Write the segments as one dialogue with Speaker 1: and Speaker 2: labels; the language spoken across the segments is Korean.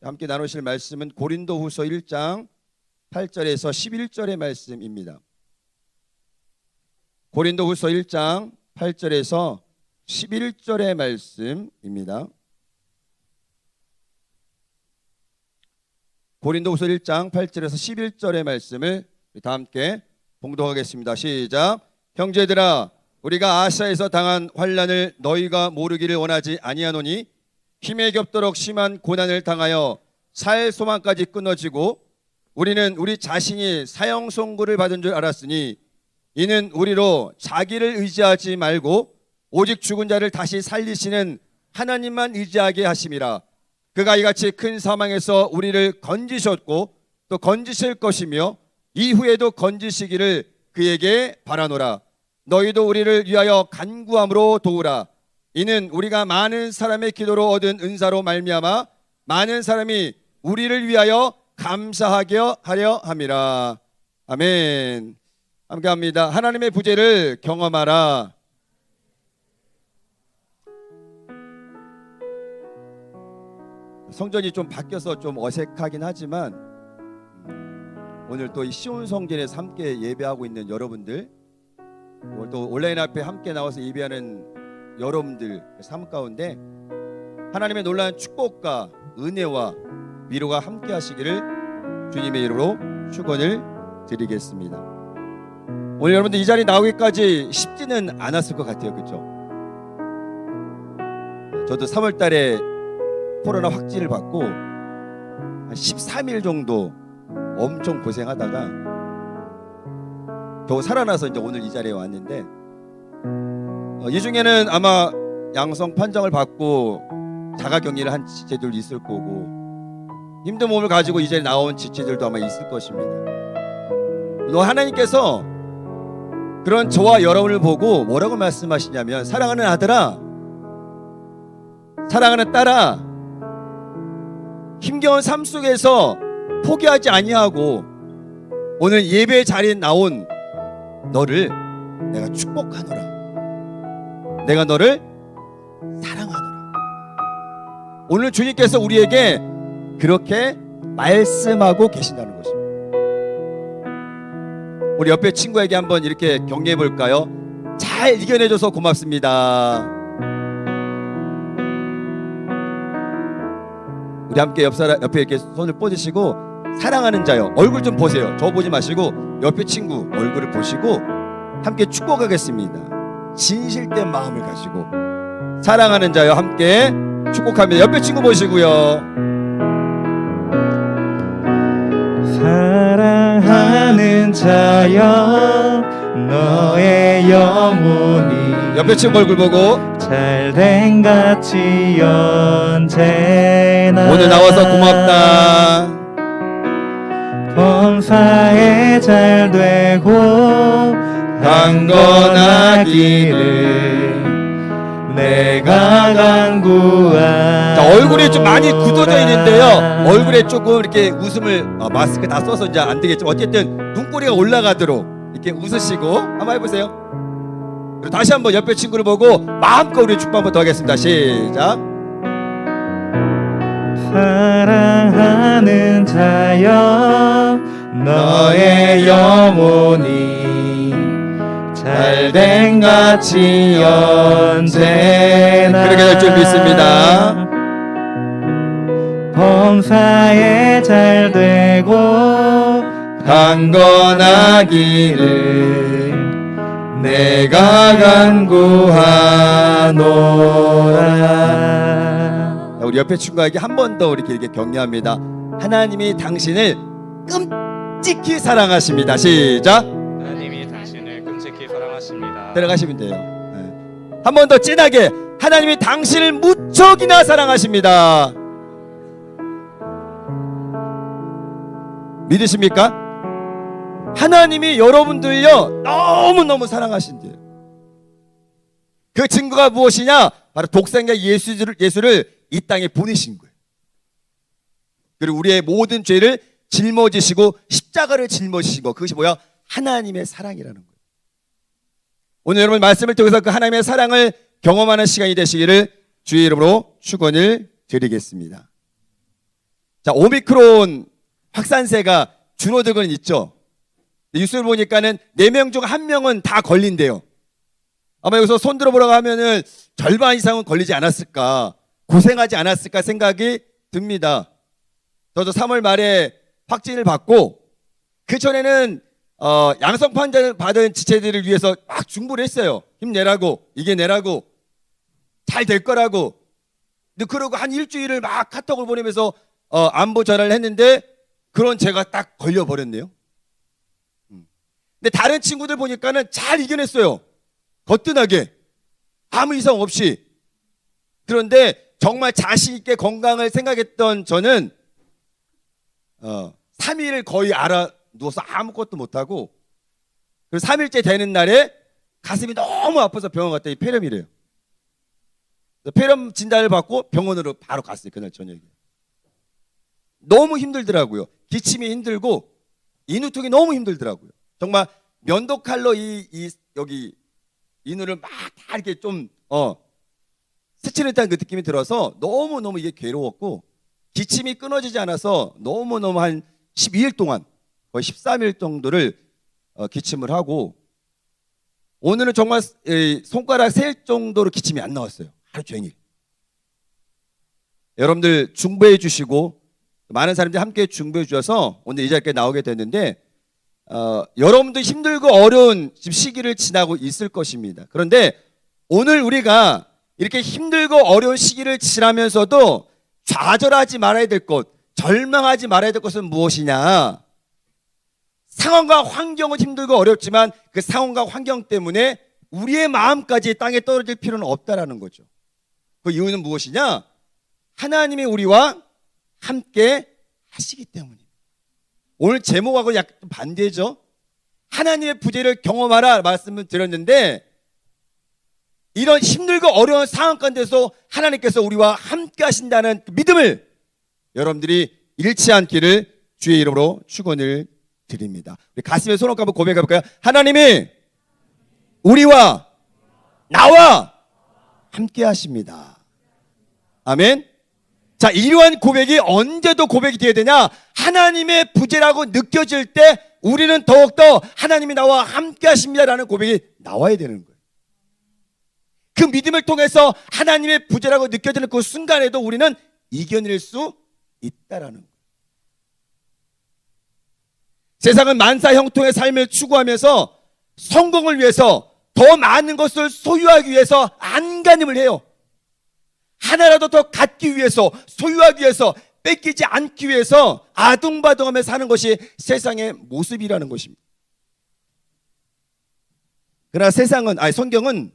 Speaker 1: 함께 나누실 말씀은 고린도후서 1장 8절에서 11절의 말씀입니다. 고린도후서 1장 8절에서 11절의 말씀입니다. 고린도후서 1장 8절에서 11절의 말씀을 다 함께 봉독하겠습니다. 시작. 형제들아, 우리가 아시아에서 당한 환난을 너희가 모르기를 원하지 아니하노니 힘에 겹도록 심한 고난을 당하여 살 소망까지 끊어지고 우리는 우리 자신이 사형 선고를 받은 줄 알았으니 이는 우리로 자기를 의지하지 말고 오직 죽은 자를 다시 살리시는 하나님만 의지하게 하심이라. 그가 이같이 큰 사망에서 우리를 건지셨고 또 건지실 것이며 이후에도 건지시기를 그에게 바라노라. 너희도 우리를 위하여 간구함으로 도우라. 이는 우리가 많은 사람의 기도로 얻은 은사로 말미암아 많은 사람이 우리를 위하여 감사하게 하려 함이라. 아멘. 함께 합니다. 하나님의 부재를 경험하라. 성전이 좀 바뀌어서 좀 어색하긴 하지만 오늘 또 이 시온 성전에서 함께 예배하고 있는 여러분들, 오늘 또 온라인 앞에 함께 나와서 예배하는 여러분들 삶 가운데 하나님의 놀라운 축복과 은혜와 위로가 함께 하시기를 주님의 이름으로 축원을 드리겠습니다. 오늘 여러분들 이 자리 나오기까지 쉽지는 않았을 것 같아요. 그렇죠? 저도 3월 달에 코로나 확진을 받고 한 13일 정도 엄청 고생하다가 겨우 살아나서 이제 오늘 이 자리에 왔는데 이 중에는 아마 양성 판정을 받고 자가격리를 한 지체들도 있을 거고 힘든 몸을 가지고 이 자리에 나온 지체들도 아마 있을 것입니다. 하나님께서 그런 저와 여러분을 보고 뭐라고 말씀하시냐면, 사랑하는 아들아, 사랑하는 딸아, 힘겨운 삶 속에서 포기하지 아니하고 오늘 예배 자리에 나온 너를 내가 축복하노라. 내가 너를 사랑하노라. 오늘 주님께서 우리에게 그렇게 말씀하고 계신다는 것입니다. 우리 옆에 친구에게 한번 이렇게 격려해 볼까요? 잘 이겨내줘서 고맙습니다. 우리 함께 옆에 이렇게 손을 뻗으시고 사랑하는 자요, 얼굴 좀 보세요. 저 보지 마시고 옆에 친구 얼굴을 보시고 함께 축복하겠습니다. 진실된 마음을 가지고 사랑하는 자요 함께 축복합니다. 옆에 친구 보시고요.
Speaker 2: 사랑하는 자여 너의 영혼이
Speaker 1: 옆에 친구 얼굴 보고
Speaker 2: 잘된 같이 언제나
Speaker 1: 오늘 나와서 고맙다.
Speaker 2: 범사에 잘되고 강건하기를 내가 간구한.
Speaker 1: 자, 얼굴이 좀 많이 굳어져 있는데요, 얼굴에 조금 이렇게 웃음을 마스크 다 써서 이제 안 되겠지만 어쨌든 눈꼬리가 올라가도록 이렇게 웃으시고 한번 해보세요. 그리고 다시 한번 옆에 친구를 보고 마음껏 우리 축복 한번 더 하겠습니다. 시작.
Speaker 2: 사랑하는 자여 너의 영혼이 잘된 같이 언제나
Speaker 1: 그렇게 될 줄 믿습니다.
Speaker 2: 범사에 잘되고
Speaker 1: 강건하기를
Speaker 2: 내가 간구하노라.
Speaker 1: 우리 옆에 친구에게 한 번 더 이렇게 격려합니다. 하나님이 당신을 끔찍히 사랑하십니다. 시작.
Speaker 3: 하나님이 당신을 끔찍히 사랑하십니다.
Speaker 1: 들어가시면 돼요. 한 번 더 진하게, 하나님이 당신을 무척이나 사랑하십니다. 믿으십니까? 하나님이 여러분들요 너무너무 사랑하신대요. 그 증거가 무엇이냐? 바로 독생자 예수를 이 땅에 보내신 거예요. 그리고 우리의 모든 죄를 짊어지시고 십자가를 짊어지신 거, 그것이 뭐야? 하나님의 사랑이라는 거예요. 오늘 여러분 말씀을 통해서 그 하나님의 사랑을 경험하는 시간이 되시기를 주의 이름으로 축원을 드리겠습니다. 자, 오미크론 확산세가 줄어들고는 있죠. 뉴스를 보니까는 4명 중 1명은 다 걸린대요. 아마 여기서 손 들어보라고 하면은 절반 이상은 걸리지 않았을까, 고생하지 않았을까 생각이 듭니다. 저도 3월 말에 확진을 받고 그 전에는 양성 판정을 받은 지체들을 위해서 막 중보를 했어요. 힘내라고, 이겨내라고, 잘 될 거라고. 근데 그러고 한 일주일을 막 카톡을 보내면서 안보 전화를 했는데 그런 제가 딱 걸려버렸네요. 근데 다른 친구들 보니까는 잘 이겨냈어요. 거뜬하게, 아무 이상 없이. 그런데 정말 자신 있게 건강을 생각했던 저는 3일을 거의 누워서 아무것도 못하고, 그리고 3일째 되는 날에 가슴이 너무 아파서 병원 갔더니 폐렴이래요. 폐렴 진단을 받고 병원으로 바로 갔어요. 그날 저녁에. 너무 힘들더라고요. 기침이 힘들고 인후통이 너무 힘들더라고요. 정말 면도칼로 여기 인후를 막 다 이렇게 좀 스치는 듯한 그 느낌이 들어서 너무너무 이게 괴로웠고, 기침이 끊어지지 않아서 너무너무 한 12일 동안, 거의 13일 정도를 기침을 하고, 오늘은 정말 손가락 셀 정도로 기침이 안 나왔어요. 하루 종일. 여러분들 중보해 주시고 많은 사람들이 함께 중보해 주셔서 오늘 이 자리에 나오게 됐는데, 여러분도 힘들고 어려운 시기를 지나고 있을 것입니다. 그런데 오늘 우리가 이렇게 힘들고 어려운 시기를 지나면서도 좌절하지 말아야 될 것, 절망하지 말아야 될 것은 무엇이냐? 상황과 환경은 힘들고 어렵지만 그 상황과 환경 때문에 우리의 마음까지 땅에 떨어질 필요는 없다라는 거죠. 그 이유는 무엇이냐? 하나님이 우리와 함께 하시기 때문입니다. 오늘 제목하고 약간 반대죠. 하나님의 부재를 경험하라 말씀을 드렸는데, 이런 힘들고 어려운 상황 가운데서 하나님께서 우리와 함께 하신다는 그 믿음을 여러분들이 잃지 않기를 주의 이름으로 축원을 드립니다. 우리 가슴에 손을 얹고 한번 고백해 볼까요? 하나님이 우리와 나와 함께 하십니다. 아멘. 자, 이러한 고백이 언제도 고백이 되어야 되냐? 하나님의 부재라고 느껴질 때 우리는 더욱더 하나님이 나와 함께 하십니다라는 고백이 나와야 되는 거예요. 그 믿음을 통해서 하나님의 부재라고 느껴지는 그 순간에도 우리는 이겨낼 수 있다라는 거예요. 세상은 만사 형통의 삶을 추구하면서 성공을 위해서 더 많은 것을 소유하기 위해서 안간힘을 해요. 하나라도 더 갖기 위해서, 소유하기 위해서, 뺏기지 않기 위해서 아둥바둥하며 사는 것이 세상의 모습이라는 것입니다. 그러나 성경은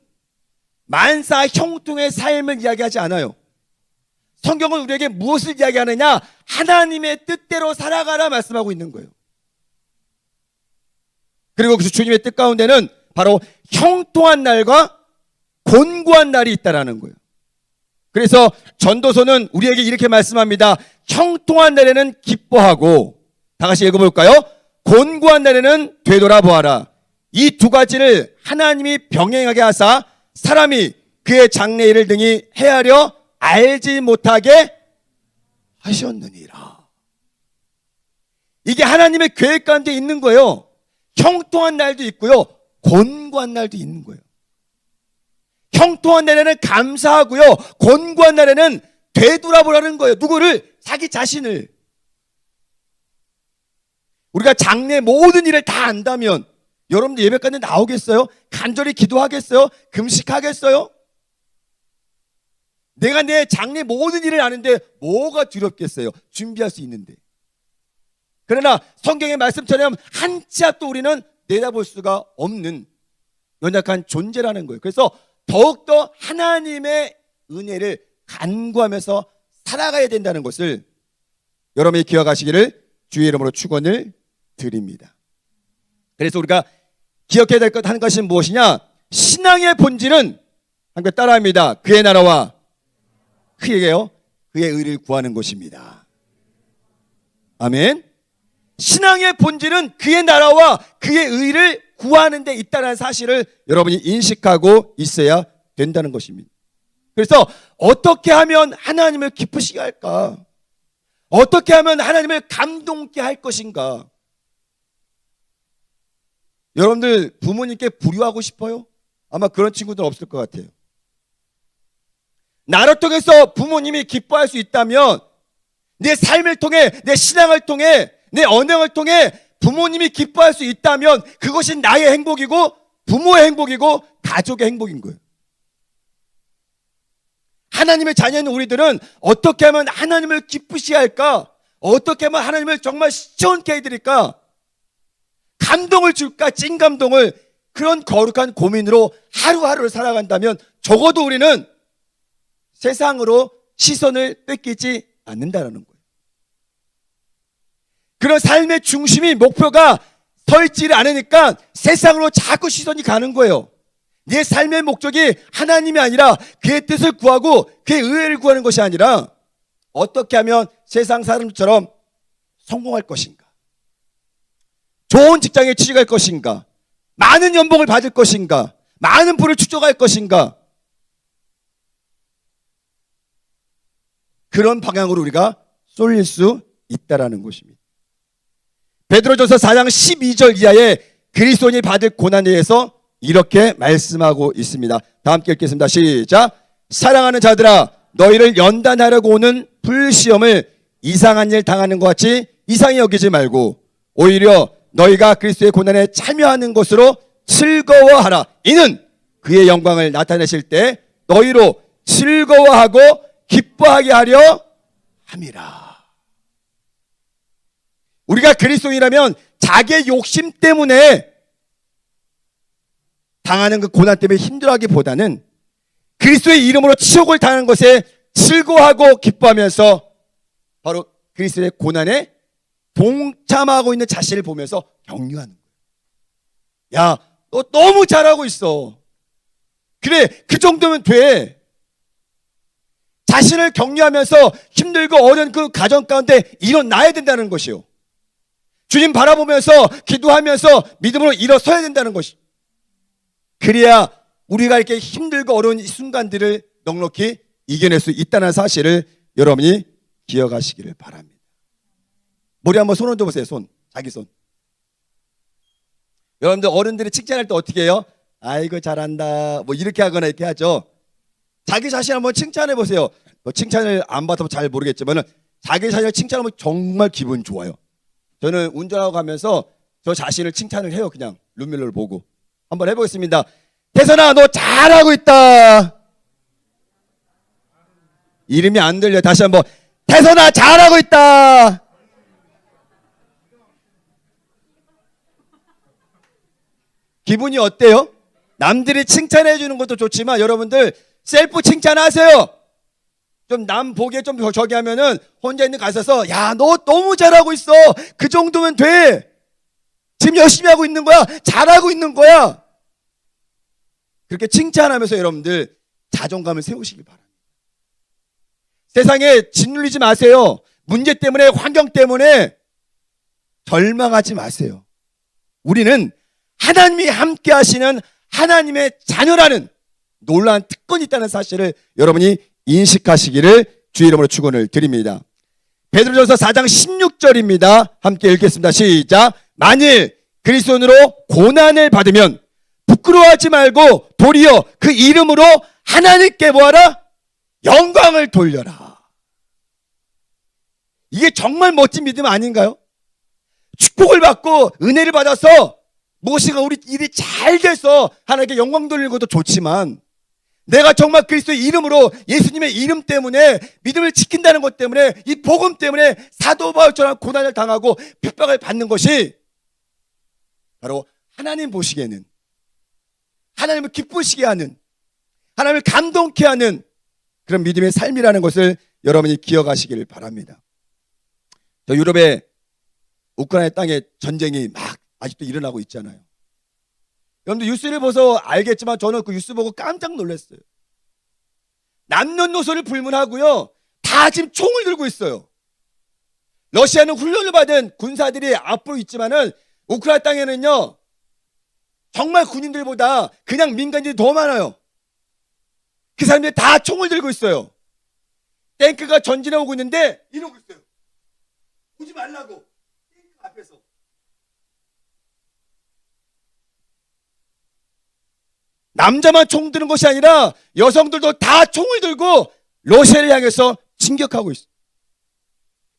Speaker 1: 만사 형통의 삶을 이야기하지 않아요. 성경은 우리에게 무엇을 이야기하느냐? 하나님의 뜻대로 살아가라 말씀하고 있는 거예요. 그리고 그 주님의 뜻 가운데는 바로 형통한 날과 곤고한 날이 있다라는 거예요. 그래서 전도서는 우리에게 이렇게 말씀합니다. 형통한 날에는 기뻐하고, 다 같이 읽어볼까요? 곤고한 날에는 되돌아보아라. 이 두 가지를 하나님이 병행하게 하사 사람이 그의 장래일을 등이 헤아려 알지 못하게 하셨느니라. 이게 하나님의 계획 가운데 있는 거예요. 형통한 날도 있고요, 곤고한 날도 있는 거예요. 형통한 날에는 감사하고요, 곤고한 날에는 되돌아보라는 거예요. 누구를? 자기 자신을. 우리가 장래 모든 일을 다 안다면 여러분들 예배 가운데 나오겠어요? 간절히 기도하겠어요? 금식하겠어요? 내가 내 장래 모든 일을 아는데 뭐가 두렵겠어요? 준비할 수 있는데. 그러나 성경의 말씀처럼 한 치 앞도 우리는 내다볼 수가 없는 연약한 존재라는 거예요. 그래서 더욱더 하나님의 은혜를 간구하면서 살아가야 된다는 것을 여러분이 기억하시기를 주의 이름으로 축원을 드립니다. 그래서 우리가 기억해야 될 것 한 것은 무엇이냐? 신앙의 본질은 함께 따라합니다. 그의 나라와 그의 의를 구하는 것입니다. 아멘. 신앙의 본질은 그의 나라와 그의 의를 구하는 데 있다는 사실을 여러분이 인식하고 있어야 된다는 것입니다. 그래서 어떻게 하면 하나님을 기쁘시게 할까? 어떻게 하면 하나님을 감동케 할 것인가? 여러분들 부모님께 불효하고 싶어요? 아마 그런 친구들 없을 것 같아요. 나를 통해서 부모님이 기뻐할 수 있다면, 내 삶을 통해, 내 신앙을 통해, 내 언행을 통해 부모님이 기뻐할 수 있다면 그것이 나의 행복이고 부모의 행복이고 가족의 행복인 거예요. 하나님의 자녀인 우리들은 어떻게 하면 하나님을 기쁘시게 할까? 어떻게 하면 하나님을 정말 시원케 해드릴까? 감동을 줄까? 찐 감동을. 그런 거룩한 고민으로 하루하루를 살아간다면 적어도 우리는 세상으로 시선을 뺏기지 않는다는 거예요. 그런 삶의 중심이, 목표가 서 있지를 않으니까 세상으로 자꾸 시선이 가는 거예요. 내 삶의 목적이 하나님이 아니라 그의 뜻을 구하고 그의 의를 구하는 것이 아니라 어떻게 하면 세상 사람처럼 성공할 것인가, 좋은 직장에 취직할 것인가, 많은 연봉을 받을 것인가, 많은 부를 축적할 것인가, 그런 방향으로 우리가 쏠릴 수 있다라는 것입니다. 베드로전서 4장 12절 이하의 그리스도인이 받을 고난에 대해서 이렇게 말씀하고 있습니다. 다 함께 읽겠습니다. 시작. 사랑하는 자들아, 너희를 연단하려고 오는 불시험을 이상한 일 당하는 것 같이 이상히 여기지 말고 오히려 너희가 그리스도의 고난에 참여하는 것으로 즐거워하라. 이는 그의 영광을 나타내실 때 너희로 즐거워하고 기뻐하게 하려 함이라. 우리가 그리스도인이라면 자기의 욕심 때문에 당하는 그 고난 때문에 힘들어하기보다는 그리스도의 이름으로 치욕을 당하는 것에 즐거워하고 기뻐하면서 바로 그리스도의 고난에 동참하고 있는 자신을 보면서 격려하는 거예요. 야, 너 너무 잘하고 있어. 그래, 그 정도면 돼. 자신을 격려하면서 힘들고 어려운 그 가정 가운데 일어나야 된다는 것이요. 주님 바라보면서 기도하면서 믿음으로 일어서야 된다는 것이. 그래야 우리가 이렇게 힘들고 어려운 이 순간들을 넉넉히 이겨낼 수 있다는 사실을 여러분이 기억하시기를 바랍니다. 머리 한번 손 얹어 보세요. 손. 자기 손. 여러분들 어른들이 칭찬할 때 어떻게 해요? 아이고 잘한다. 뭐 이렇게 하거나 이렇게 하죠. 자기 자신 한번 칭찬해 보세요. 뭐 칭찬을 안 받아서 잘 모르겠지만 자기 자신을 칭찬하면 정말 기분 좋아요. 저는 운전하고 가면서 저 자신을 칭찬을 해요. 그냥 룸밀러를 보고. 한번 해보겠습니다. 태선아, 너 잘하고 있다. 이름이 안 들려. 다시 한번. 태선아, 잘하고 있다. 기분이 어때요? 남들이 칭찬해 주는 것도 좋지만 여러분들 셀프 칭찬하세요. 좀 남 보기에 좀 저기 하면은 혼자 있는 가서서 야, 너 너무 잘하고 있어. 그 정도면 돼. 지금 열심히 하고 있는 거야. 잘하고 있는 거야. 그렇게 칭찬하면서 여러분들 자존감을 세우시기 바랍니다. 세상에 짓눌리지 마세요. 문제 때문에, 환경 때문에 절망하지 마세요. 우리는 하나님이 함께 하시는 하나님의 자녀라는 놀라운 특권이 있다는 사실을 여러분이 인식하시기를 주의 이름으로 축원을 드립니다. 베드로전서 4장 16절입니다. 함께 읽겠습니다. 시작. 만일 그리스도인으로 고난을 받으면 부끄러워하지 말고 도리어 그 이름으로 하나님께 뭐하라? 영광을 돌려라. 이게 정말 멋진 믿음 아닌가요? 축복을 받고 은혜를 받아서 무엇인가 우리 일이 잘 돼서 하나님께 영광 돌리는 것도 좋지만 내가 정말 그리스도의 이름으로 예수님의 이름 때문에 믿음을 지킨다는 것 때문에 이 복음 때문에 사도 바울처럼 고난을 당하고 핍박을 받는 것이 바로 하나님 보시기에는 하나님을 기쁘시게 하는, 하나님을 감동케 하는 그런 믿음의 삶이라는 것을 여러분이 기억하시기를 바랍니다. 저 유럽의 우크라이나 땅에 전쟁이 막 아직도 일어나고 있잖아요. 여러분들 뉴스를 보서 알겠지만 저는 그 뉴스 보고 깜짝 놀랐어요. 남녀노소를 불문하고요. 다 지금 총을 들고 있어요. 러시아는 훈련을 받은 군사들이 앞으로 있지만은 우크라이나 땅에는요. 정말 군인들보다 그냥 민간인들이 더 많아요. 그 사람들이 다 총을 들고 있어요. 탱크가 전진해 오고 있는데 이러고 있어요. 쏘지 말라고 앞에서. 남자만 총 드는 것이 아니라 여성들도 다 총을 들고 러시아를 향해서 진격하고 있어.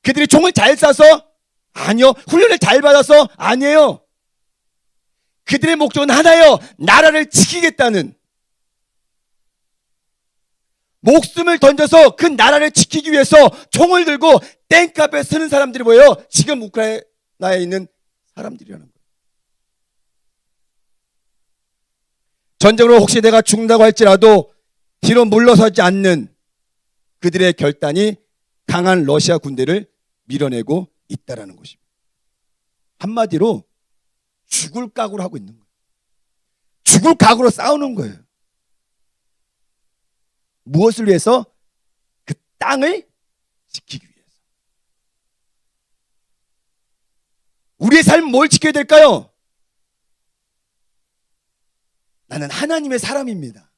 Speaker 1: 그들이 총을 잘 쏴서? 아니요. 훈련을 잘 받아서? 아니에요. 그들의 목적은 하나요. 나라를 지키겠다는, 목숨을 던져서 그 나라를 지키기 위해서 총을 들고 땡카페에 서는 사람들이 뭐예요? 지금 우크라이나에 있는 사람들이라는 거예요. 전쟁으로 혹시 내가 죽는다고 할지라도 뒤로 물러서지 않는 그들의 결단이 강한 러시아 군대를 밀어내고 있다라는 것입니다. 한마디로 죽을 각오로 하고 있는 거예요. 죽을 각오로 싸우는 거예요. 무엇을 위해서? 그 땅을 지키기 위해서. 우리의 삶은 뭘 지켜야 될까요? 나는 하나님의 사람입니다.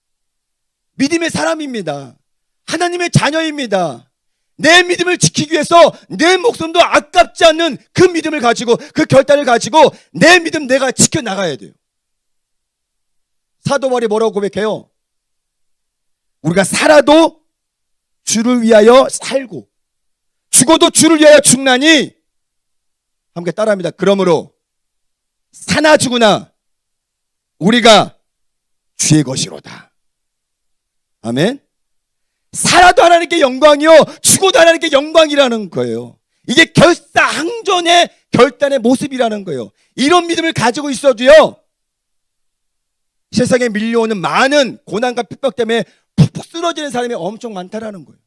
Speaker 1: 믿음의 사람입니다. 하나님의 자녀입니다. 내 믿음을 지키기 위해서 내 목숨도 아깝지 않는 그 믿음을 가지고, 그 결단을 가지고 내 믿음 내가 지켜나가야 돼요. 사도 바울이 뭐라고 고백해요? 우리가 살아도 주를 위하여 살고 죽어도 주를 위하여 죽나니, 함께 따라합니다. 그러므로 사나 죽으나 우리가 주의 것이로다. 아멘. 살아도 하나님께 영광이요 죽어도 하나님께 영광이라는 거예요. 이게 결사항전의 결단의 모습이라는 거예요. 이런 믿음을 가지고 있어도요, 세상에 밀려오는 많은 고난과 핍박 때문에 푹푹 쓰러지는 사람이 엄청 많다라는 거예요.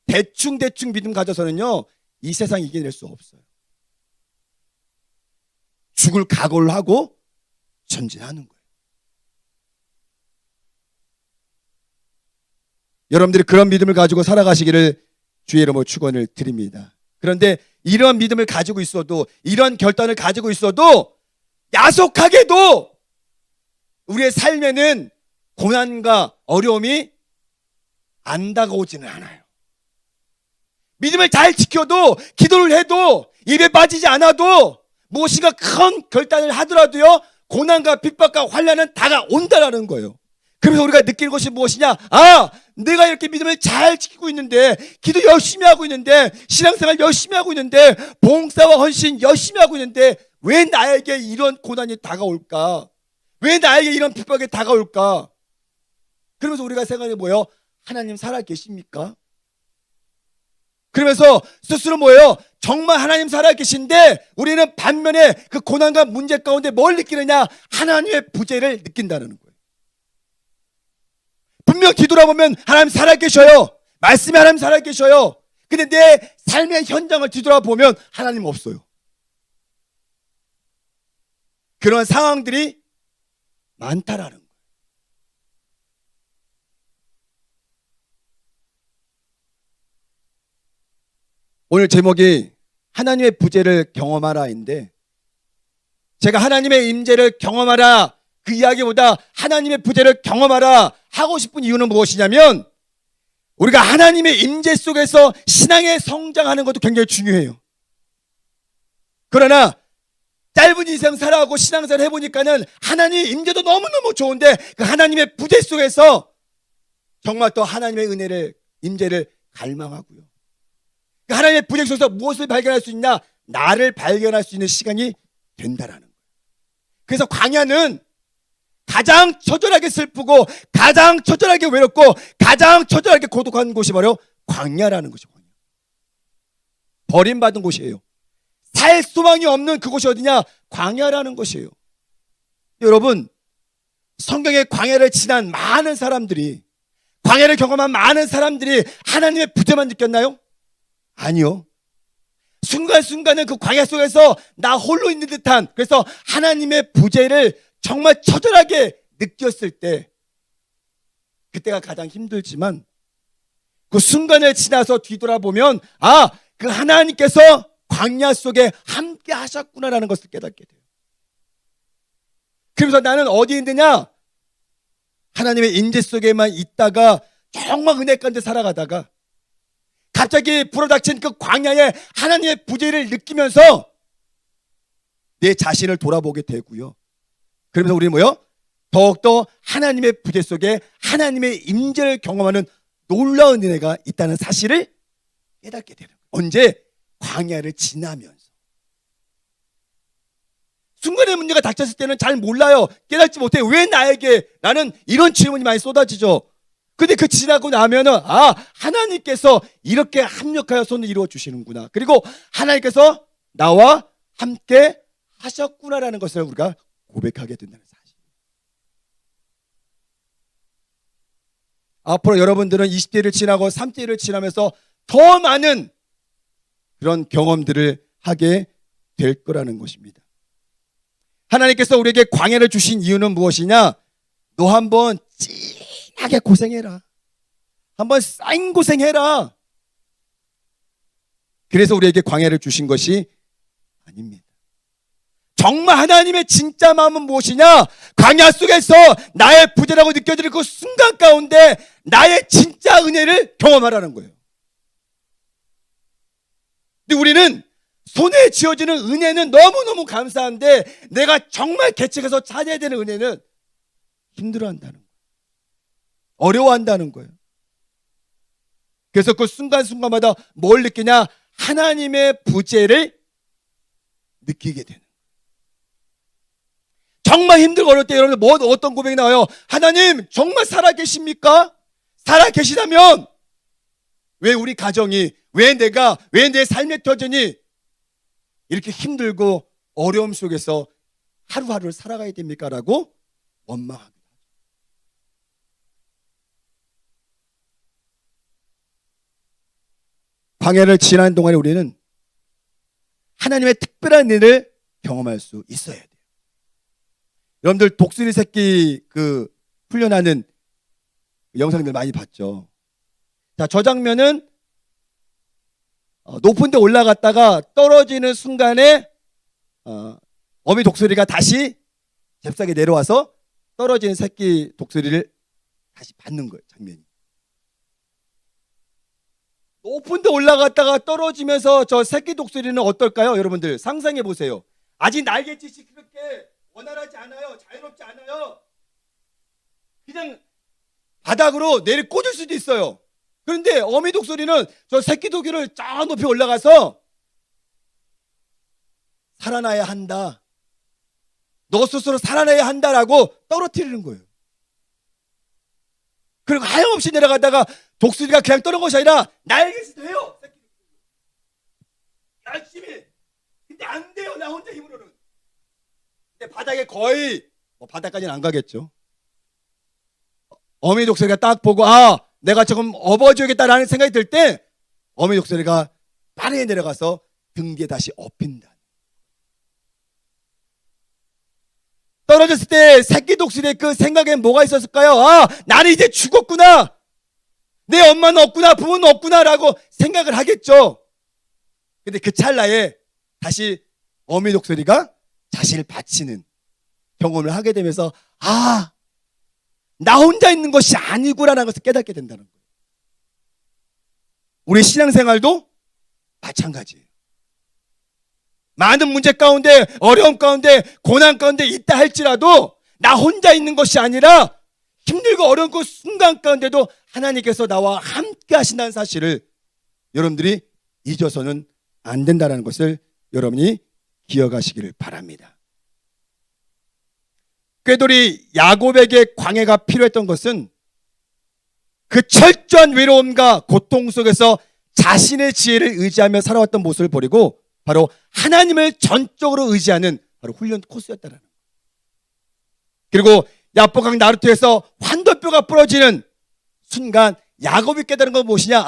Speaker 1: 대충 믿음 가져서는요, 이 세상 이겨낼 수 없어요. 죽을 각오를 하고 전진하는 거예요. 여러분들이 그런 믿음을 가지고 살아가시기를 주의 이름으로 축원을 드립니다. 그런데 이런 믿음을 가지고 있어도, 이런 결단을 가지고 있어도 야속하게도 우리의 삶에는 고난과 어려움이 안 다가오지는 않아요. 믿음을 잘 지켜도, 기도를 해도, 입에 빠지지 않아도, 무엇인가 큰 결단을 하더라도요, 고난과 핍박과 환난은 다가온다라는 거예요. 그래서 우리가 느끼는 것이 무엇이냐? 아, 내가 이렇게 믿음을 잘 지키고 있는데, 기도 열심히 하고 있는데, 신앙생활 열심히 하고 있는데, 봉사와 헌신 열심히 하고 있는데, 왜 나에게 이런 고난이 다가올까? 왜 나에게 이런 핍박이 다가올까? 그러면서 우리가 생각해 뭐예요? 하나님 살아 계십니까? 그러면서 스스로 뭐예요? 정말 하나님 살아 계신데 우리는 반면에 그 고난과 문제 가운데 뭘 느끼느냐? 하나님의 부재를 느낀다는 거예요. 분명 뒤돌아보면 하나님 살아 계셔요. 말씀에 하나님 살아 계셔요. 근데 내 삶의 현장을 뒤돌아보면 하나님 없어요. 그런 상황들이 많다라는 거예요. 오늘 제목이 하나님의 부재를 경험하라인데, 제가 하나님의 임재를 경험하라 그 이야기보다 하나님의 부재를 경험하라 하고 싶은 이유는 무엇이냐면, 우리가 하나님의 임재 속에서 신앙의 성장하는 것도 굉장히 중요해요. 그러나 짧은 인생 살아가고 신앙생활 해보니까는 하나님의 임재도 너무너무 좋은데 그 하나님의 부재 속에서 정말 또 하나님의 은혜를, 임재를 갈망하고요. 그 하나님의 부재 속에서 무엇을 발견할 수 있냐? 나를 발견할 수 있는 시간이 된다라는 거예요. 그래서 광야는 가장 처절하게 슬프고 가장 처절하게 외롭고 가장 처절하게 고독한 곳이 바로 광야라는 것이죠. 버림받은 곳이에요. 살 소망이 없는 그곳이 어디냐? 광야라는 것이에요. 여러분, 성경의 광야를 지난 많은 사람들이, 광야를 경험한 많은 사람들이 하나님의 부재만 느꼈나요? 아니요. 순간순간은 그 광야 속에서 나 홀로 있는 듯한, 그래서 하나님의 부재를 정말 처절하게 느꼈을 때, 그때가 가장 힘들지만 그 순간을 지나서 뒤돌아보면 아, 그 하나님께서 광야 속에 함께 하셨구나라는 것을 깨닫게 돼요. 그래서 나는 어디 있느냐? 하나님의 임재 속에만 있다가 정말 은혜 가운데 살아가다가 갑자기 불어닥친 그 광야에 하나님의 부재를 느끼면서 내 자신을 돌아보게 되고요. 그러면서 우리는 뭐요? 더욱더 하나님의 부재 속에 하나님의 임재를 경험하는 놀라운 은혜가 있다는 사실을 깨닫게 되는 거예요. 언제? 광야를 지나면서. 순간의 문제가 닥쳤을 때는 잘 몰라요. 깨닫지 못해요. 왜 나에게? 라는 이런 질문이 많이 쏟아지죠. 근데 그 지나고 나면은 하나님께서 이렇게 합력하여 손을 이루어 주시는구나. 그리고 하나님께서 나와 함께 하셨구나라는 것을 우리가 고백하게 된다는 사실. 앞으로 여러분들은 20대를 지나고 30대를 지나면서 더 많은 그런 경험들을 하게 될 거라는 것입니다. 하나님께서 우리에게 광야를 주신 이유는 무엇이냐? 너 한번 진하게 고생해라. 한번 쌓인 고생해라. 그래서 우리에게 광야를 주신 것이 아닙니다. 정말 하나님의 진짜 마음은 무엇이냐? 광야 속에서 나의 부재라고 느껴지는 그 순간 가운데 나의 진짜 은혜를 경험하라는 거예요. 근데 우리는 손에 쥐어지는 은혜는 너무너무 감사한데 내가 정말 개척해서 찾아야 되는 은혜는 힘들어한다는 거예요. 어려워한다는 거예요. 그래서 그 순간순간마다 뭘 느끼냐? 하나님의 부재를 느끼게 되는 거예요. 정말 힘들고 어려울 때 여러분들 어떤 고백이 나와요? 하나님 정말 살아계십니까? 살아계시다면 왜 우리 가정이, 왜 내가, 왜 내 삶의 터전이 이렇게 힘들고 어려움 속에서 하루하루를 살아가야 됩니까? 라고 원망합니다. 광야를 지나는 동안에 우리는 하나님의 특별한 일을 경험할 수 있어야 돼요. 여러분들 독수리 새끼 그 훈련하는 영상들 많이 봤죠. 자, 저 장면은 높은 데 올라갔다가 떨어지는 순간에 어미 독수리가 다시 잽싸게 내려와서 떨어지는 새끼 독수리를 다시 받는 거예요. 장면이. 높은 데 올라갔다가 떨어지면서 저 새끼 독수리는 어떨까요? 여러분들 상상해 보세요. 아직 날갯짓이 그렇게 원활하지 않아요. 자유롭지 않아요. 그냥 바닥으로 내리 꽂을 수도 있어요. 그런데 어미 독수리는 저 새끼 독수리를 저 높이 올라가서 살아나야 한다. 너 스스로 살아나야 한다라고 떨어뜨리는 거예요. 그리고 하염없이 내려가다가 독수리가 그냥 떠는 것이 아니라 날개짓도 해요. 열심히. 근데 안 돼요. 나 혼자 힘으로는. 근데 바닥에 거의 바닥까지는 안 가겠죠. 어미 독수리가 딱 보고 내가 조금 업어줘야겠다라는 생각이 들 때 어미 독수리가 빠르게 내려가서 등기에 다시 업힌다. 떨어졌을 때 새끼 독수리의 그 생각엔 뭐가 있었을까요? 나는 이제 죽었구나. 내 엄마는 없구나. 부모는 없구나 라고 생각을 하겠죠. 근데 그 찰나에 다시 어미 독수리가 자신을 바치는 경험을 하게 되면서 나 혼자 있는 것이 아니구나라는 것을 깨닫게 된다는 거예요. 우리 신앙생활도 마찬가지예요. 많은 문제 가운데, 어려움 가운데, 고난 가운데 있다 할지라도 나 혼자 있는 것이 아니라 힘들고 어려운 그 순간 가운데도 하나님께서 나와 함께 하신다는 사실을 여러분들이 잊어서는 안 된다는 것을 여러분이 기억하시기를 바랍니다. 꾀돌이 야곱에게 광야가 필요했던 것은 그 철저한 외로움과 고통 속에서 자신의 지혜를 의지하며 살아왔던 모습을 버리고 바로 하나님을 전적으로 의지하는 바로 훈련 코스였다는 거예요. 그리고 야복강 나루토에서 환도뼈가 부러지는 순간 야곱이 깨달은 건 무엇이냐?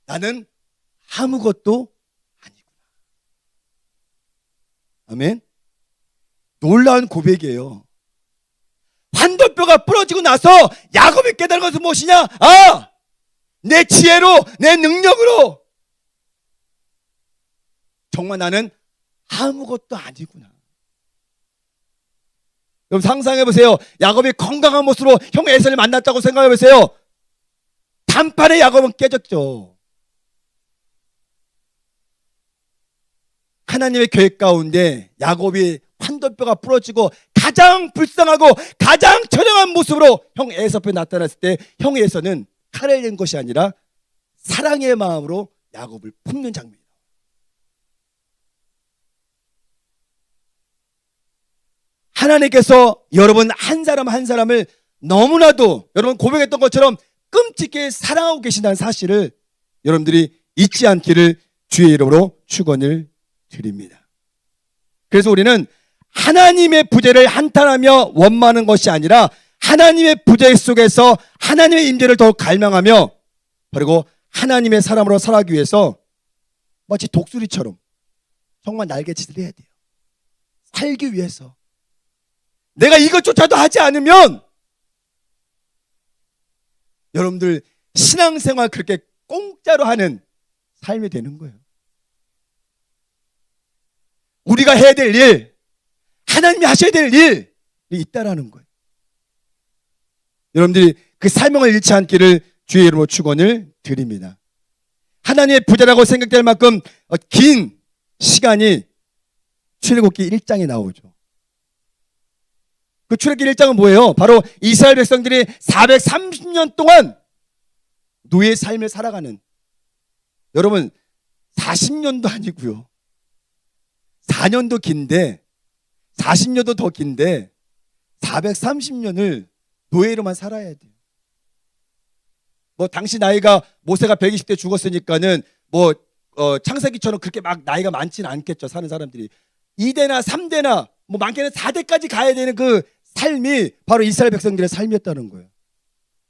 Speaker 1: 나는 아무것도 아니구나. 아멘. 놀라운 고백이에요. 환도뼈가 부러지고 나서 야곱이 깨달은 것은 무엇이냐? 내 지혜로, 내 능력으로 정말 나는 아무것도 아니구나. 여러분 상상해 보세요. 야곱이 건강한 모습으로 형 에서를 만났다고 생각해 보세요. 단판에 야곱은 깨졌죠. 하나님의 계획 가운데 야곱이 환도뼈가 부러지고 가장 불쌍하고 가장 처량한 모습으로 형 에서에 나타났을 때 형 에서는 칼을 낸 것이 아니라 사랑의 마음으로 야곱을 품는 장면이에요. 하나님께서 여러분 한 사람 한 사람을 너무나도 여러분 고백했던 것처럼 끔찍하게 사랑하고 계신다는 사실을 여러분들이 잊지 않기를 주의 이름으로 축원을 드립니다. 그래서 우리는 하나님의 부재를 한탄하며 원망하는 것이 아니라 하나님의 부재 속에서 하나님의 임재를 더욱 갈망하며 그리고 하나님의 사람으로 살아가기 위해서 마치 독수리처럼 정말 날개짓을 해야 돼요. 살기 위해서. 내가 이것조차도 하지 않으면 여러분들 신앙생활 그렇게 공짜로 하는 삶이 되는 거예요. 우리가 해야 될 일, 하나님이 하셔야 될 일이 있다라는 거예요. 여러분들이 그 사명을 잃지 않기를 주의 이름으로 축원을 드립니다. 하나님의 부자라고 생각될 만큼 긴 시간이 출애굽기 1장에 나오죠. 그 출애굽기 1장은 뭐예요? 바로 이스라엘 백성들이 430년 동안 노예의 삶을 살아가는, 여러분 40년도 아니고요. 4년도 긴데 40년도 더 긴데 430년을 노예로만 살아야 돼요. 뭐 당시 나이가 모세가 120대 죽었으니까는 뭐 창세기처럼 그렇게 막 나이가 많지는 않겠죠. 사는 사람들이 2대나 3대나 뭐 많게는 4대까지 가야 되는 그 삶이 바로 이스라엘 백성들의 삶이었다는 거예요.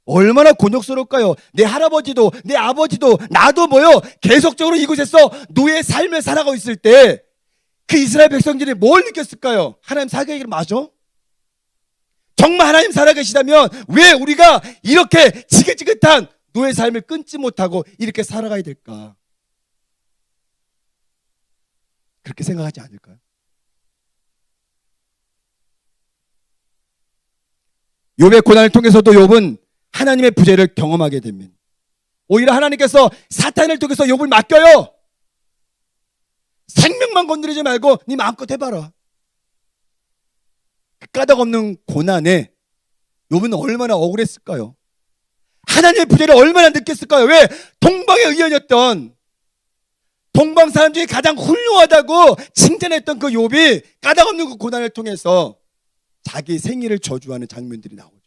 Speaker 1: 얼마나 곤욕스러울까요? 내 할아버지도 내 아버지도 나도 뭐요 계속적으로 이곳에서 노예의 삶을 살아가고 있을 때 그 이스라엘 백성들이 뭘 느꼈을까요? 하나님 살아계시기를 맞아? 정말 하나님 살아계시다면 왜 우리가 이렇게 지긋지긋한 노예 삶을 끊지 못하고 이렇게 살아가야 될까? 그렇게 생각하지 않을까요? 욥의 고난을 통해서도 욥은 하나님의 부재를 경험하게 됩니다. 오히려 하나님께서 사탄을 통해서 욥을 맡겨요. 생명만 건드리지 말고 네 마음껏 해봐라. 그 까닭 없는 고난에 욥은 얼마나 억울했을까요? 하나님의 부재를 얼마나 느꼈을까요? 왜? 동방의 의원이었던 동방 사람 중에 가장 훌륭하다고 칭찬했던 그 욥이 까닭 없는 그 고난을 통해서 자기 생일을 저주하는 장면들이 나오죠.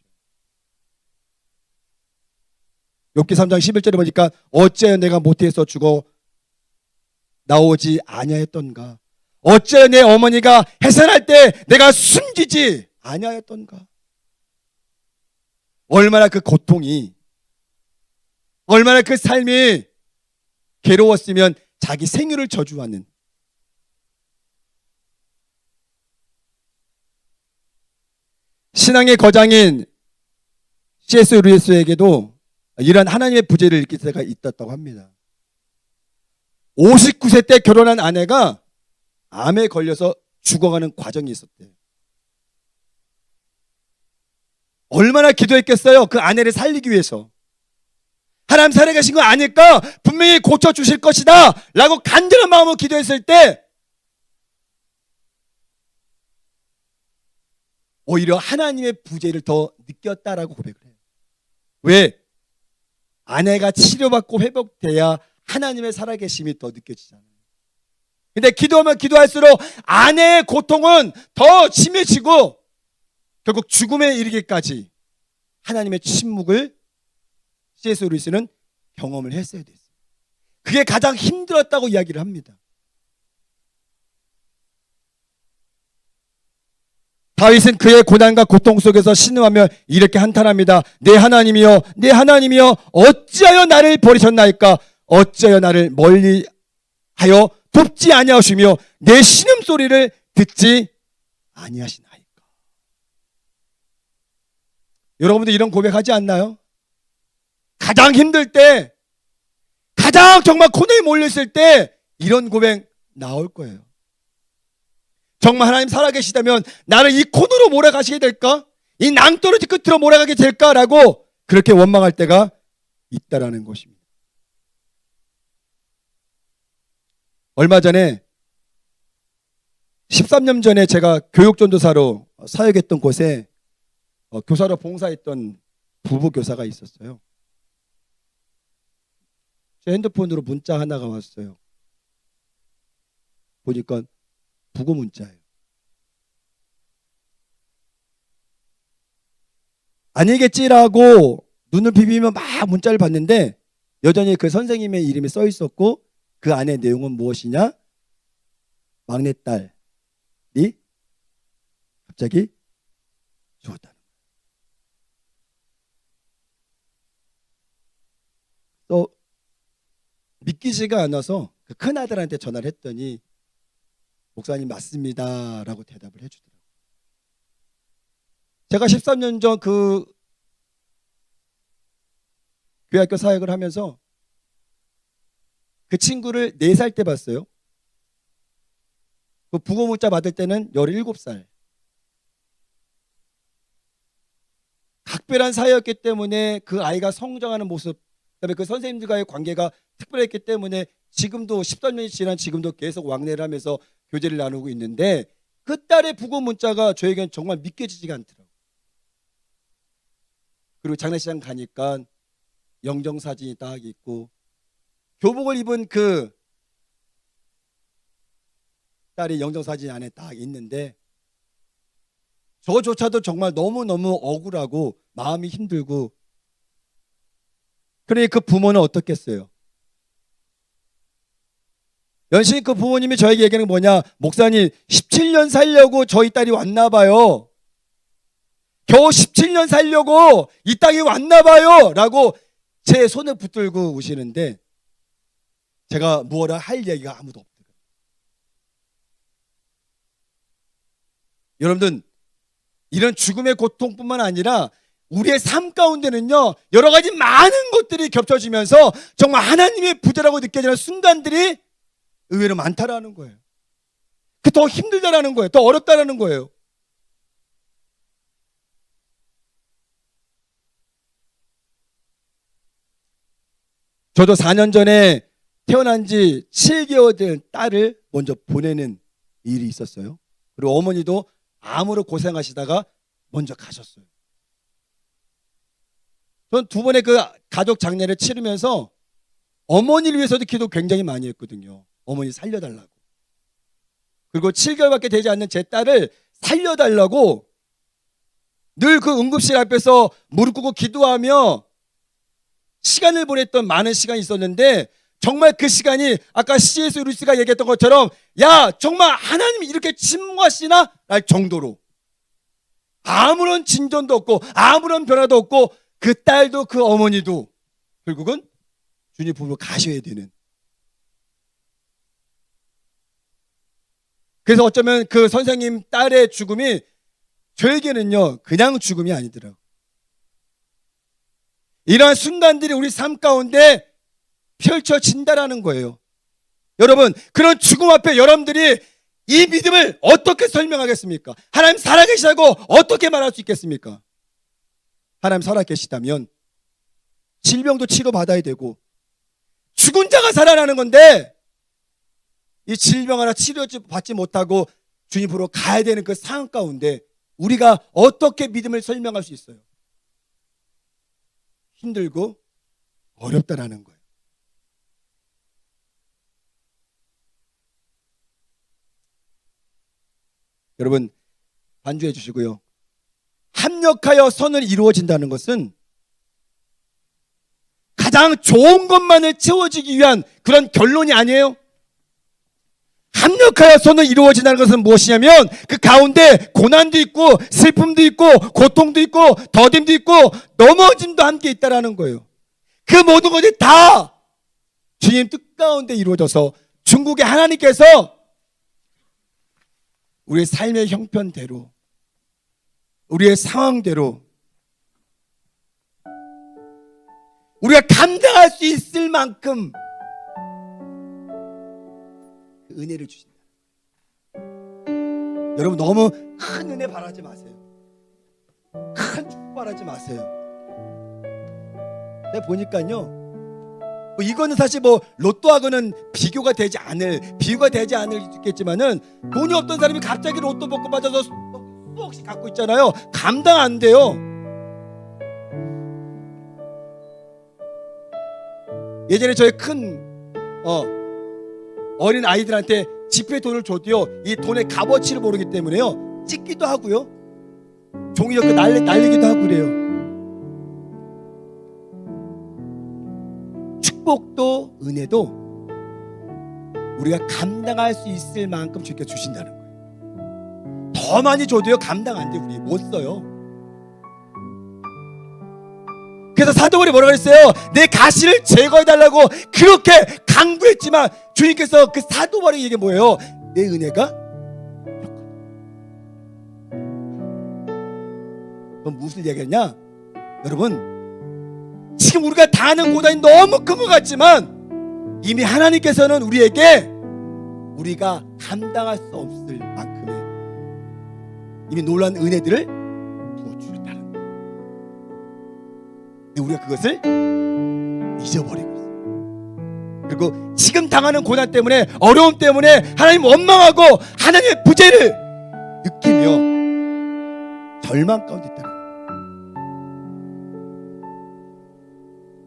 Speaker 1: 욥기 3장 11절에 보니까 어째 내가 모태에서 죽어 나오지 아니하였던가? 어째 내 어머니가 해산할 때 내가 숨지지 아니하였던가? 얼마나 그 고통이, 얼마나 그 삶이 괴로웠으면 자기 생일을 저주하는, 신앙의 거장인 C.S. 루이스에게도 이러한 하나님의 부재를 느낄 때가 있었다고 합니다. 59세 때 결혼한 아내가 암에 걸려서 죽어가는 과정이 있었대요. 얼마나 기도했겠어요? 그 아내를 살리기 위해서. 하나님 살아계신 거 아닐까? 분명히 고쳐주실 것이다 라고 간절한 마음으로 기도했을 때 오히려 하나님의 부재를 더 느꼈다라고 고백을 해요. 왜? 아내가 치료받고 회복돼야 하나님의 살아계심이 더 느껴지잖아요. 근데 기도하면 기도할수록 아내의 고통은 더 심해지고 결국 죽음에 이르기까지 하나님의 침묵을 C.S. 루이스는 경험을 했어야 됐어요. 그게 가장 힘들었다고 이야기를 합니다. 다윗은 그의 고난과 고통 속에서 신음하며 이렇게 한탄합니다. 내 하나님이여, 내 하나님이여, 어찌하여 나를 버리셨나이까? 어찌하여 나를 멀리하여 돕지 아니하시며 내 신음소리를 듣지 아니하시나이까? 여러분들 이런 고백하지 않나요? 가장 힘들 때, 가장 정말 코너에 몰렸을 때 이런 고백 나올 거예요. 정말 하나님 살아계시다면 나를 이 코너로 몰아가시게 될까? 이 낭떠러지 끝으로 몰아가게 될까라고 그렇게 원망할 때가 있다라는 것입니다. 얼마 전에 13년 전에 제가 교육전도사로 사역했던 곳에 교사로 봉사했던 부부 교사가 있었어요. 제 핸드폰으로 문자 하나가 왔어요. 보니까 부고 문자예요. 아니겠지라고 눈을 비비며 막 문자를 봤는데 여전히 그 선생님의 이름이 써 있었고 그 안에 내용은 무엇이냐? 막내딸이 갑자기 죽었다는 거예요. 또 믿기지가 않아서 그 큰아들한테 전화를 했더니 목사님 맞습니다 라고 대답을 해주더라고요. 제가 13년 전 그 교회학교 사역을 하면서 그 친구를 4살 때 봤어요. 그 부고 문자 받을 때는 17살. 각별한 사이였기 때문에 그 아이가 성장하는 모습, 그다음에 그 선생님들과의 관계가 특별했기 때문에 지금도 13년이 지난 지금도 계속 왕래를 하면서 교제를 나누고 있는데 그 딸의 부고 문자가 저에겐 정말 믿겨지지가 않더라고요. 그리고 장례식장 가니까 영정사진이 딱 있고 교복을 입은 그 딸이 영정사진 안에 딱 있는데 저조차도 정말 너무너무 억울하고 마음이 힘들고 그래 그 부모는 어떻겠어요? 연신 그 부모님이 저에게 얘기하는 게 뭐냐? 목사님 17년 살려고 저희 딸이 왔나 봐요. 겨우 17년 살려고 이 땅에 왔나 봐요 라고 제 손을 붙들고 우시는데 제가 무엇을 할 얘기가 아무도 없더라고요. 여러분들 이런 죽음의 고통뿐만 아니라 우리의 삶 가운데는요 여러 가지 많은 것들이 겹쳐지면서 정말 하나님의 부재라고 느껴지는 순간들이 의외로 많다라는 거예요. 그 더 힘들다라는 거예요. 더 어렵다라는 거예요. 저도 4년 전에 태어난 지 7개월 된 딸을 먼저 보내는 일이 있었어요. 그리고 어머니도 암으로 고생하시다가 먼저 가셨어요. 전 2번의 그 가족 장례를 치르면서 어머니를 위해서도 기도 굉장히 많이 했거든요. 어머니 살려달라고. 그리고 7개월밖에 되지 않는 제 딸을 살려달라고 늘 그 응급실 앞에서 무릎 꿇고 기도하며 시간을 보냈던 많은 시간이 있었는데 정말 그 시간이 아까 C.S. 루이스가 얘기했던 것처럼 야 정말 하나님이 이렇게 침묵하시나? 할 정도로 아무런 진전도 없고 아무런 변화도 없고 그 딸도 그 어머니도 결국은 주님 품으로 가셔야 되는. 그래서 어쩌면 그 선생님 딸의 죽음이 저에게는요 그냥 죽음이 아니더라고요. 이러한 순간들이 우리 삶 가운데 펼쳐진다라는 거예요. 여러분 그런 죽음 앞에 여러분들이 이 믿음을 어떻게 설명하겠습니까? 하나님 살아계시다고 어떻게 말할 수 있겠습니까? 하나님 살아계시다면 질병도 치료받아야 되고 죽은 자가 살아나는 건데 이 질병 하나 치료받지 못하고 주님 보러 가야 되는 그 상황 가운데 우리가 어떻게 믿음을 설명할 수 있어요? 힘들고 어렵다라는 거예요. 여러분 반주해 주시고요. 합력하여 선을 이루어진다는 것은 가장 좋은 것만을 채워지기 위한 그런 결론이 아니에요. 합력하여 선을 이루어진다는 것은 무엇이냐면 그 가운데 고난도 있고 슬픔도 있고 고통도 있고 더딤도 있고 넘어짐도 함께 있다라는 거예요. 그 모든 것이 다 주님 뜻 가운데 이루어져서 중국의 하나님께서 우리의 삶의 형편대로 우리의 상황대로 우리가 감당할 수 있을 만큼 은혜를 주신다. 여러분 너무 큰 은혜 바라지 마세요. 큰 축복 바라지 마세요. 내가 보니까요 뭐 이거는 사실 뭐 로또하고는 비교가 되지 않을 수 있겠지만은 돈이 없던 사람이 갑자기 로또 복권 받아서 수억씩 갖고 있잖아요. 감당 안 돼요. 예전에 저희 큰 어린 아이들한테 지폐 돈을 줘도요, 이 돈의 값어치를 모르기 때문에요, 찍기도 하고요, 종이 이렇게 날리기도 하고 그래요. 축복도 은혜도 우리가 감당할 수 있을 만큼 주께 주신다는 거예요. 더 많이 줘도요, 감당 안 돼. 우리 못 써요. 그래서 사도벌이 뭐라고 그랬어요? 내 가시를 제거해달라고 그렇게 강구했지만 주님께서 그 사도벌이 이게 뭐예요? 내 은혜가 그럼 무슨 얘기했냐? 여러분, 지금 우리가 당하는 고난이 너무 큰 것 같지만 이미 하나님께서는 우리에게 우리가 감당할 수 없을 만큼의 이미 놀라운 은혜들을 부어주셨다는 거예요. 근데 우리가 그것을 잊어버리고 있어요. 그리고 지금 당하는 고난 때문에, 어려움 때문에 하나님 원망하고 하나님의 부재를 느끼며 절망 가운데 있다는 거예요.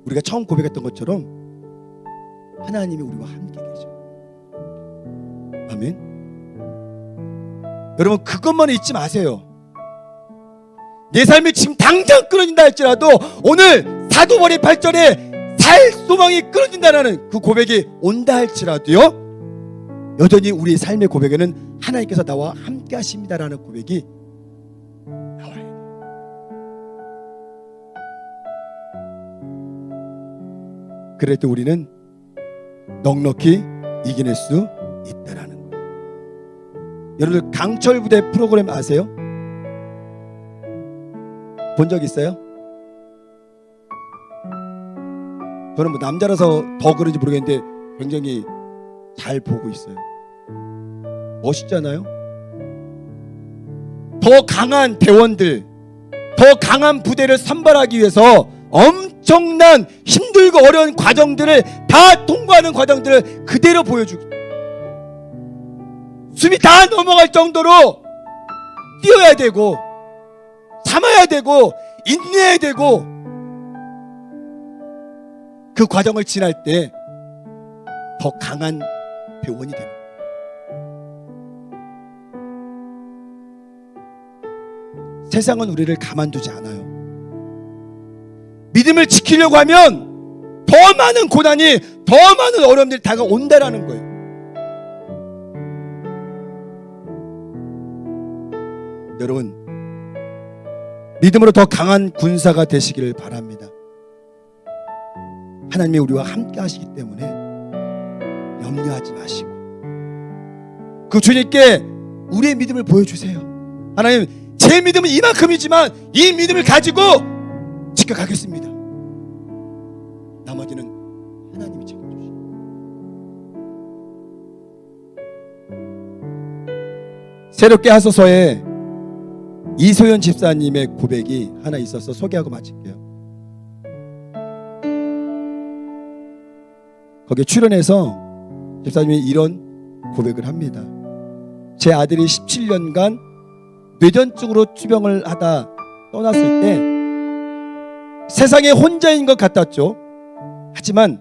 Speaker 1: 우리가 처음 고백했던 것처럼 하나님이 우리와 함께 계셔. 아멘. 여러분, 그것만 잊지 마세요. 내 삶이 지금 당장 끊어진다 할지라도 오늘 사도벌이 8절에 살 소망이 끊어진다라는 그 고백이 온다 할지라도요, 여전히 우리 삶의 고백에는 하나님께서 나와 함께 하십니다라는 고백이 나와야 돼요. 그래도 우리는 넉넉히 이겨낼 수 있다라는 거예요. 여러분들 강철 부대 프로그램 아세요? 본 적 있어요? 저는 뭐 남자라서 더 그런지 모르겠는데 굉장히 잘 보고 있어요. 멋있잖아요. 더 강한 대원들, 더 강한 부대를 선발하기 위해서 엄청난 힘들고 어려운 과정들을 다 통과하는 과정들을 그대로 보여주고, 숨이 다 넘어갈 정도로 뛰어야 되고 참아야 되고 인내해야 되고, 그 과정을 지날 때 더 강한 대원이 되는 거예요. 세상은 우리를 가만두지 않아요. 믿음을 지키려고 하면 더 많은 고난이, 더 많은 어려움들이 다가온다라는 거예요. 여러분, 믿음으로 더 강한 군사가 되시기를 바랍니다. 하나님이 우리와 함께 하시기 때문에 염려하지 마시고 그 주님께 우리의 믿음을 보여주세요. 하나님, 제 믿음은 이만큼이지만 이 믿음을 가지고 지켜가겠습니다. 나머지는 하나님이 지켜주시고. 새롭게 하소서에 이소연 집사님의 고백이 하나 있어서 소개하고 마칠게요. 거기에 출연해서 집사님이 이런 고백을 합니다. 제 아들이 17년간 뇌전증으로 투병을 하다 떠났을 때 세상에 혼자인 것 같았죠. 하지만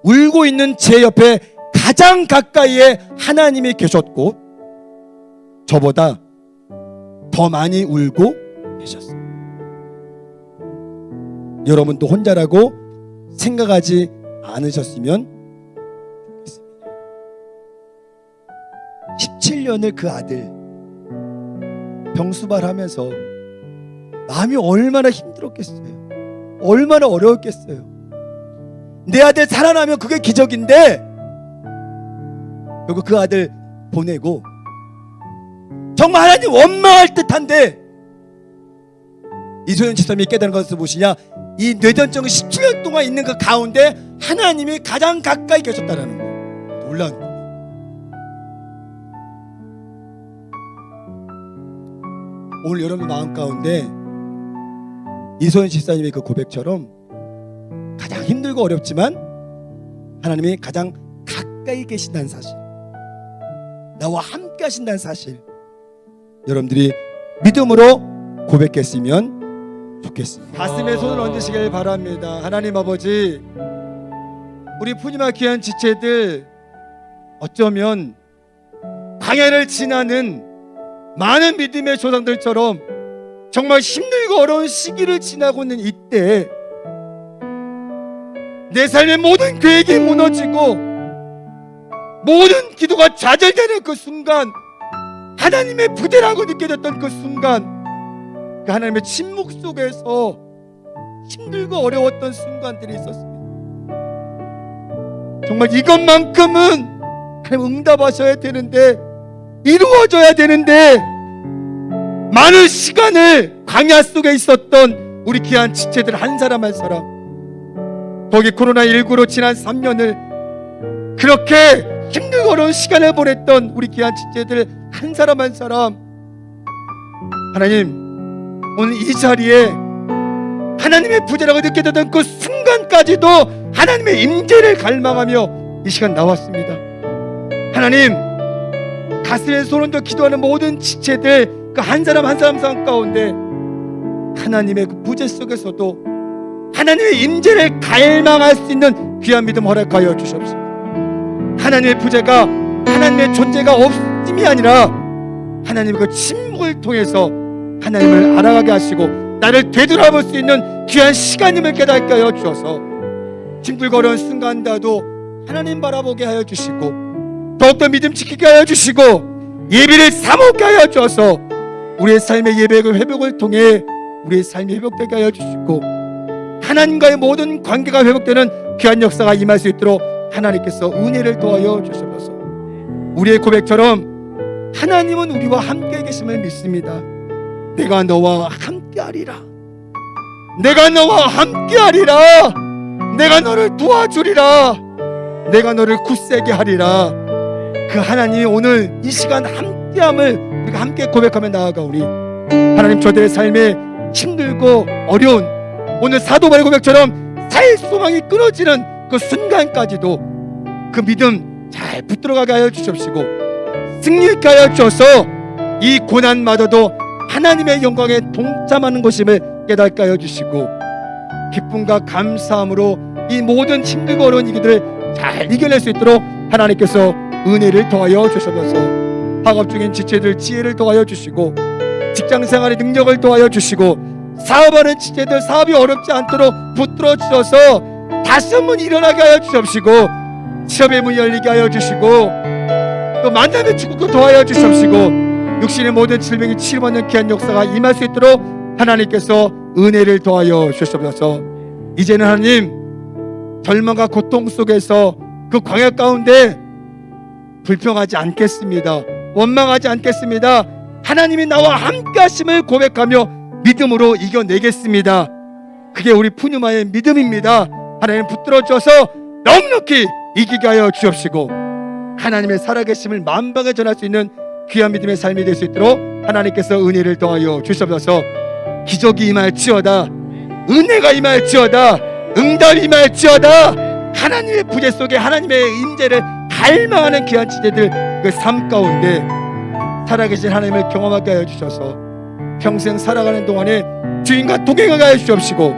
Speaker 1: 울고 있는 제 옆에 가장 가까이에 하나님이 계셨고 저보다 더 많이 울고 계셨어요. 여러분도 혼자라고 생각하지 않으셨으면 좋겠습니다. 17년을 그 아들 병수발하면서 마음이 얼마나 힘들었겠어요. 얼마나 어려웠겠어요. 내 아들 살아나면 그게 기적인데 결국 그 아들 보내고 정말 하나님 원망할 듯한데 이소연 집사님이 깨달은 것을 무엇이냐? 이 뇌전증이 17년 동안 있는 그 가운데 하나님이 가장 가까이 계셨다는 거예요. 놀라운 거예요. 오늘 여러분 마음 가운데 이소연 집사님의 그 고백처럼 가장 힘들고 어렵지만 하나님이 가장 가까이 계신다는 사실, 나와 함께 하신다는 사실, 여러분들이 믿음으로 고백했으면 좋겠습니다. 가슴에 손을 얹으시길 바랍니다. 하나님 아버지, 우리 푸니마 귀한 지체들 어쩌면 광야를 지나는 많은 믿음의 조상들처럼 정말 힘들고 어려운 시기를 지나고 있는 이때 내 삶의 모든 계획이 무너지고 모든 기도가 좌절되는 그 순간, 하나님의 부재라고 느껴졌던 그 순간, 그 하나님의 침묵 속에서 힘들고 어려웠던 순간들이 있었습니다. 정말 이것만큼은 하나님 응답하셔야 되는데, 이루어져야 되는데, 많은 시간을 광야 속에 있었던 우리 귀한 지체들 한 사람 한 사람, 거기 코로나19로 지난 3년을 그렇게 힘들고 어려운 시간을 보냈던 우리 귀한 지체들 한 사람 한 사람, 하나님 오늘 이 자리에 하나님의 부재라고 느껴졌던 그 순간까지도 하나님의 임재를 갈망하며 이 시간 나왔습니다. 하나님, 가슴에 손 얹어 기도하는 모든 지체들 그 한 사람 한 사람 가운데 하나님의 그 부재 속에서도 하나님의 임재를 갈망할 수 있는 귀한 믿음 허락하여 주시옵소서. 하나님의 부재가, 하나님의 존재가 없음이 아니라 하나님의 그 침묵을 통해서 하나님을 알아가게 하시고 나를 되돌아볼 수 있는 귀한 시간임을 깨닫게 하여 주셔서 힘들고 어려운 순간다도 하나님 바라보게 하여 주시고 더욱더 믿음 지키게 하여 주시고 예배를 사모게 하여 주셔서 우리의 삶의 예배의 회복을 통해 우리의 삶이 회복되게 하여 주시고 하나님과의 모든 관계가 회복되는 귀한 역사가 임할 수 있도록 하나님께서 은혜를 더하여 주셔서 우리의 고백처럼 하나님은 우리와 함께 계심을 믿습니다. 내가 너와 함께하리라, 내가 너와 함께하리라, 내가 너를 도와주리라, 내가 너를 굳세게 하리라. 그 하나님이 오늘 이 시간 함께함을 우리가 함께 고백하며 나아가오니 하나님, 저들의 삶에 힘들고 어려운 오늘 사도 바울의 고백처럼 살 소망이 끊어지는 그 순간까지도 그 믿음 잘 붙들어가게 하여 주십시고 승리케 하여 주셔서 이 고난마저도 하나님의 영광에 동참하는 것임을 깨닫게 하여 주시고 기쁨과 감사함으로 이 모든 힘들고 어려운 일들을 잘 이겨낼 수 있도록 하나님께서 은혜를 더하여 주셔서 학업 중인 지체들 지혜를 더하여 주시고 직장생활의 능력을 더하여 주시고 사업하는 지체들 사업이 어렵지 않도록 붙들어 주셔서 다시 한번 일어나게 하여 주십시고 시험의 문 열리게 하여 주시고 또 만남의 축복도 더하여 주십시고 육신의 모든 질병이 치료받는 귀한 역사가 임할 수 있도록 하나님께서 은혜를 더하여 주시옵소서. 이제는 하나님, 절망과 고통 속에서 그 광야 가운데 불평하지 않겠습니다. 원망하지 않겠습니다. 하나님이 나와 함께 하심을 고백하며 믿음으로 이겨내겠습니다. 그게 우리 푸뉴마의 믿음입니다. 하나님 붙들어 주셔서 넉넉히 이기게 하여 주옵시고 하나님의 살아계심을 만방에 전할 수 있는 귀한 믿음의 삶이 될 수 있도록 하나님께서 은혜를 더하여 주시옵소서. 기적이 임할지어다, 은혜가 임할지어다, 응답이 임할지어다. 하나님의 부재 속에 하나님의 임재를 갈망하는 귀한 지체들 그 삶 가운데 살아계신 하나님을 경험하게 하여 주셔서 평생 살아가는 동안에 주님과 동행하게 하여 주옵시고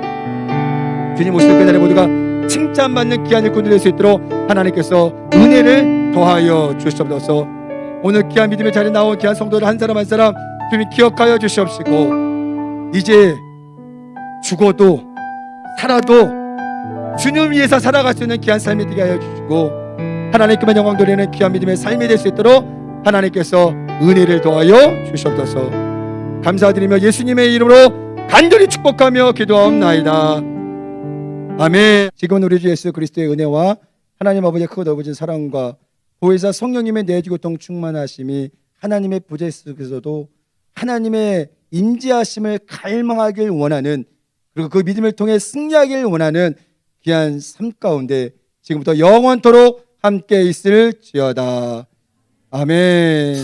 Speaker 1: 주님 오실 그날에 모두가 칭찬받는 귀한 일꾼이 될 수 있도록 하나님께서 은혜를 더하여 주시옵소서. 오늘 귀한 믿음의 자리에 나온 귀한 성도들 한 사람 한 사람 주님 기억하여 주시옵시고 이제 죽어도 살아도 주님 위해서 살아갈 수 있는 귀한 삶이 되게 하여 주시고 하나님께만 영광 돌리는 귀한 믿음의 삶이 될 수 있도록 하나님께서 은혜를 더하여 주시옵소서. 감사드리며 예수님의 이름으로 간절히 축복하며 기도하옵나이다. 아멘. 지금은 우리 주 예수 그리스도의 은혜와 하나님 아버지의 크고 넓어진 사랑과 보혜사 성령님의 내주고통 충만하심이 하나님의 부재 속에서도 하나님의 임재하심을 갈망하길 원하는 그리고 그 믿음을 통해 승리하길 원하는 귀한 삶 가운데 지금부터 영원토록 함께 있을지어다. 아멘.